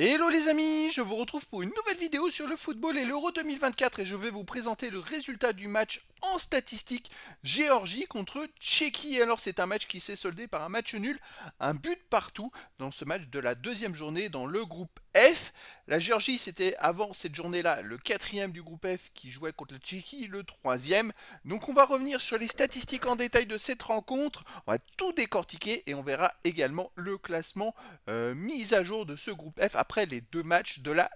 Hello les amis, je vous retrouve pour une nouvelle vidéo sur le football et l'Euro 2024 et je vais vous présenter le résultat du match en statistique Géorgie contre Tchéquie. Alors c'est un match qui s'est soldé par un match nul, un but partout dans ce match de la deuxième journée dans le groupe F. La Géorgie c'était avant cette journée-là le quatrième du groupe F qui jouait contre la Tchéquie, le troisième. Donc on va revenir sur les statistiques en détail de cette rencontre, on va tout décortiquer et on verra également le classement mise à jour de ce groupe F après les deux matchs de la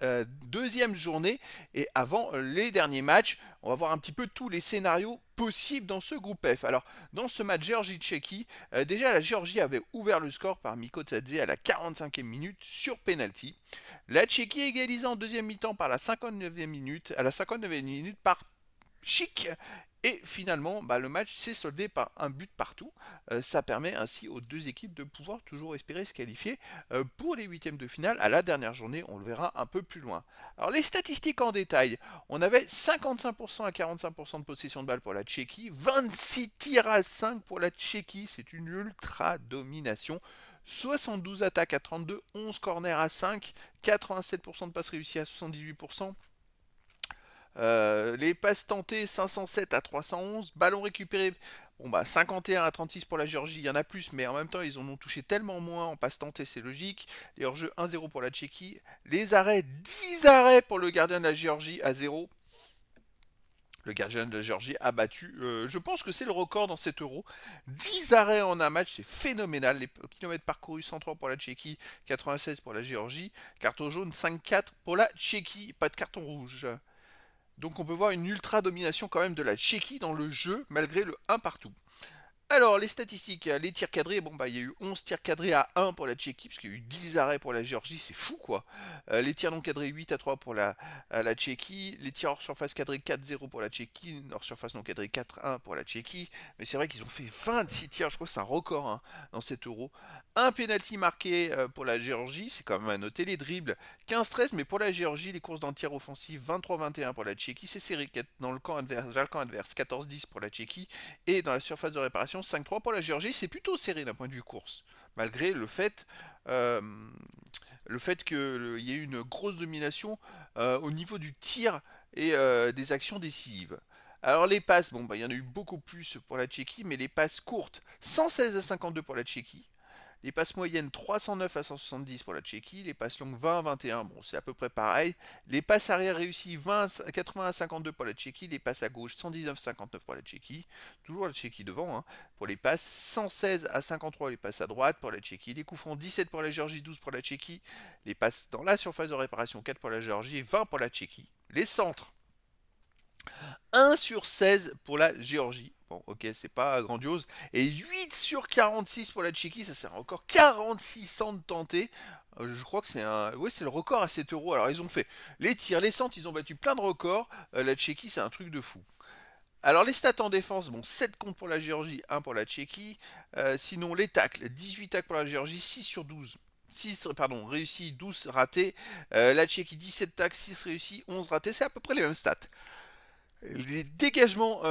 deuxième journée et avant les derniers matchs. On va voir un petit peu tous les scénarios possibles dans ce groupe F. Alors, dans ce match Géorgie-Tchéquie, déjà la Géorgie avait ouvert le score par Miko Tadze à la 45e minute sur penalty. La Tchéquie égalisant en deuxième mi-temps par la 59e minute, à la 59e minute par Chic. Et finalement, le match s'est soldé par un but partout. Ça permet ainsi aux deux équipes de pouvoir toujours espérer se qualifier pour les huitièmes de finale à la dernière journée. On le verra un peu plus loin. Alors les statistiques en détail. On avait 55% à 45% de possession de balle pour la Tchéquie, 26 tirs à 5 pour la Tchéquie. C'est une ultra domination. 72 attaques à 32, 11 corners à 5, 87% de passes réussies à 78%. Les passes tentées 507 à 311, ballons récupérés 51 à 36 pour la Géorgie, il y en a plus, mais en même temps ils en ont touché tellement moins en passes tentées, c'est logique. Les hors-jeux 1-0 pour la Tchéquie, les arrêts 10 arrêts pour le gardien de la Géorgie à 0. Le gardien de la Géorgie a battu, je pense que c'est le record dans cet euro. 10 arrêts en un match, c'est phénoménal. Les kilomètres parcourus 103 pour la Tchéquie, 96 pour la Géorgie. Carton jaune 5-4 pour la Tchéquie, pas de carton rouge. Donc on peut voir une ultra domination quand même de la Tchéquie dans le jeu malgré le 1 partout. Alors, les statistiques, les tirs cadrés, il y a eu 11 tirs cadrés à 1 pour la Tchéquie, parce qu'il y a eu 10 arrêts pour la Géorgie, c'est fou quoi. Les tirs non cadrés 8 à 3 pour la Tchéquie, les tirs hors surface cadrés 4-0 pour la Tchéquie, hors surface non cadré 4-1 pour la Tchéquie, mais c'est vrai qu'ils ont fait 26 tirs, je crois que c'est un record hein, dans cet euro. Un penalty marqué pour la Géorgie, c'est quand même à noter, les dribbles 15-13, mais pour la Géorgie, les courses dans le tir offensif 23-21 pour la Tchéquie, c'est serré dans le camp adverse, vers le camp adverse 14-10 pour la Tchéquie, et dans la surface de réparation 5-3 pour la Géorgie, c'est plutôt serré d'un point de vue course, malgré euh, le fait qu'il y ait eu une grosse domination au niveau du tir et des actions décisives. Alors les passes, il y en a eu beaucoup plus pour la Tchéquie, mais les passes courtes, 116 à 52 pour la Tchéquie. Les passes moyennes 309 à 170 pour la Tchéquie, les passes longues 20 à 21, c'est à peu près pareil. Les passes arrière réussies 80 à 52 pour la Tchéquie, les passes à gauche 119 à 59 pour la Tchéquie, toujours la Tchéquie devant. Hein. Pour les passes 116 à 53 les passes à droite pour la Tchéquie, les coups francs 17 pour la Géorgie, 12 pour la Tchéquie, les passes dans la surface de réparation 4 pour la Géorgie et 20 pour la Tchéquie. Les centres 1 sur 16 pour la Géorgie. Bon, ok, c'est pas grandiose. Et 8 sur 46 pour la Tchéquie, ça c'est un record 46 centres tentés. Je crois que c'est le record à 7 euros. Alors ils ont fait les tirs, les centres, ils ont battu plein de records. La Tchéquie, c'est un truc de fou. Alors les stats en défense, 7 comptes pour la Géorgie, 1 pour la Tchéquie. Sinon les tacles, 18 tacles pour la Géorgie, 6 sur 12. 6 réussis, 12 ratés. La Tchéquie 17 tacles, 6 réussis, 11 ratés. C'est à peu près les mêmes stats. Les dégagements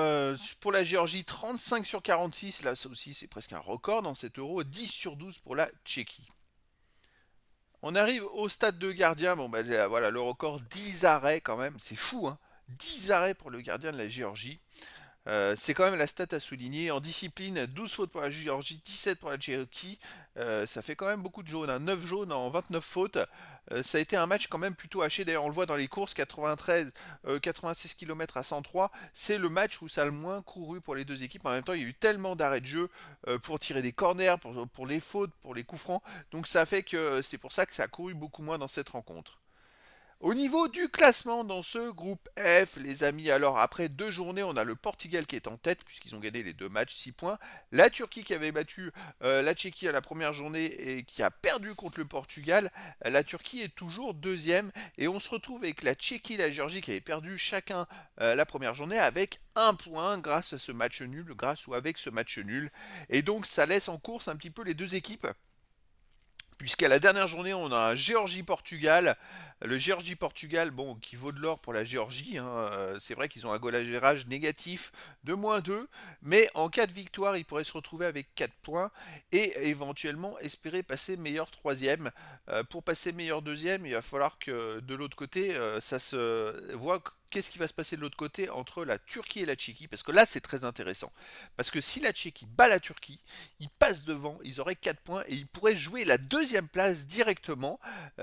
pour la Géorgie, 35 sur 46, là ça aussi c'est presque un record dans cet euro, 10 sur 12 pour la Tchéquie. On arrive au stade de gardien, voilà le record 10 arrêts quand même, c'est fou hein, 10 arrêts pour le gardien de la Géorgie. C'est quand même la stat à souligner. En discipline, 12 fautes pour la Géorgie, 17 pour la Tchéquie. Ça fait quand même beaucoup de jaunes. Hein. 9 jaunes en 29 fautes. Ça a été un match quand même plutôt haché. D'ailleurs, on le voit dans les courses, 86 km à 103. C'est le match où ça a le moins couru pour les deux équipes. En même temps, il y a eu tellement d'arrêts de jeu pour tirer des corners, pour les fautes, pour les coups francs. Donc ça fait que c'est pour ça que ça a couru beaucoup moins dans cette rencontre. Au niveau du classement dans ce groupe F, les amis, alors après deux journées, on a le Portugal qui est en tête, puisqu'ils ont gagné les deux matchs, 6 points. La Turquie qui avait battu la Tchéquie à la première journée et qui a perdu contre le Portugal. La Turquie est toujours deuxième. Et on se retrouve avec la Tchéquie et la Géorgie qui avaient perdu chacun la première journée avec un point grâce à ce match nul, grâce ou avec ce match nul. Et donc ça laisse en course un petit peu les deux équipes puisqu'à la dernière journée, on a un Géorgie-Portugal. Le Géorgie-Portugal, bon, qui vaut de l'or pour la Géorgie, hein, c'est vrai qu'ils ont un goal average négatif de -2, mais en cas de victoire, ils pourraient se retrouver avec 4 points et éventuellement espérer passer meilleur troisième. Pour passer meilleur deuxième, il va falloir que de l'autre côté, ça se voit qu'est-ce qui va se passer de l'autre côté entre la Turquie et la Tchéquie, parce que là c'est très intéressant. Parce que si la Tchéquie bat la Turquie, ils passent devant, ils auraient 4 points et ils pourraient jouer la deuxième place directement.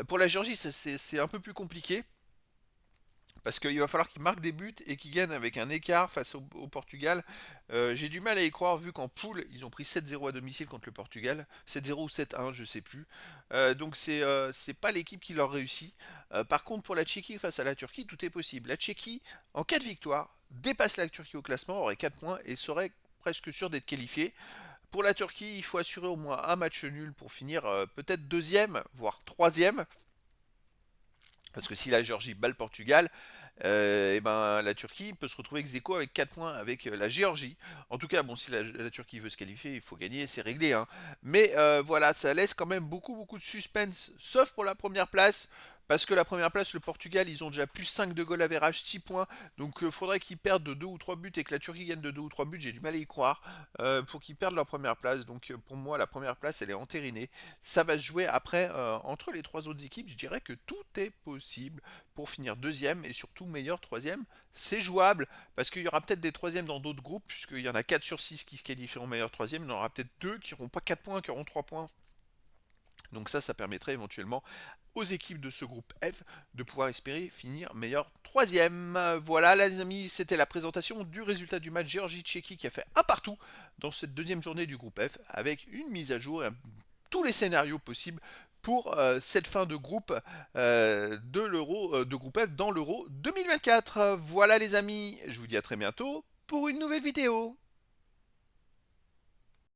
Pour la Géorgie, c'est un peu plus compliqué. Parce qu'il va falloir qu'ils marquent des buts et qu'ils gagnent avec un écart face au Portugal. J'ai du mal à y croire vu qu'en poule, ils ont pris 7-0 à domicile contre le Portugal. 7-0 ou 7-1, je sais plus. Donc c'est pas l'équipe qui leur réussit. Par contre, pour la Tchéquie face à la Turquie, tout est possible. La Tchéquie, en cas de victoire, dépasse la Turquie au classement, aurait 4 points et serait presque sûr d'être qualifié. Pour la Turquie, il faut assurer au moins un match nul pour finir peut-être deuxième, voire troisième. Parce que si la Géorgie bat le Portugal, et ben, la Turquie peut se retrouver ex aequo avec 4 points avec la Géorgie. En tout cas, bon, si la Turquie veut se qualifier, il faut gagner, c'est réglé, hein. Mais voilà, ça laisse quand même beaucoup de suspense, sauf pour la première place. Parce que la première place, le Portugal, ils ont déjà plus 5 de goal average, 6 points. Donc il faudrait qu'ils perdent de 2 ou 3 buts et que la Turquie gagne de 2 ou 3 buts. J'ai du mal à y croire pour qu'ils perdent leur première place. Donc pour moi, la première place, elle est entérinée. Ça va se jouer après entre les trois autres équipes. Je dirais que tout est possible pour finir deuxième et surtout meilleur troisième. C'est jouable parce qu'il y aura peut-être des troisièmes dans d'autres groupes, puisqu'il y en a 4 sur 6 qui se qualifieront meilleur troisième. Il y en aura peut-être 2 qui n'auront pas 4 points, qui auront 3 points. Donc ça permettrait éventuellement aux équipes de ce groupe F de pouvoir espérer finir meilleur troisième. Voilà les amis, c'était la présentation du résultat du match Géorgie-Tchéquie qui a fait un partout dans cette deuxième journée du groupe F avec une mise à jour et tous les scénarios possibles pour cette fin de groupe de l'Euro de groupe F dans l'Euro 2024. Voilà les amis, je vous dis à très bientôt pour une nouvelle vidéo.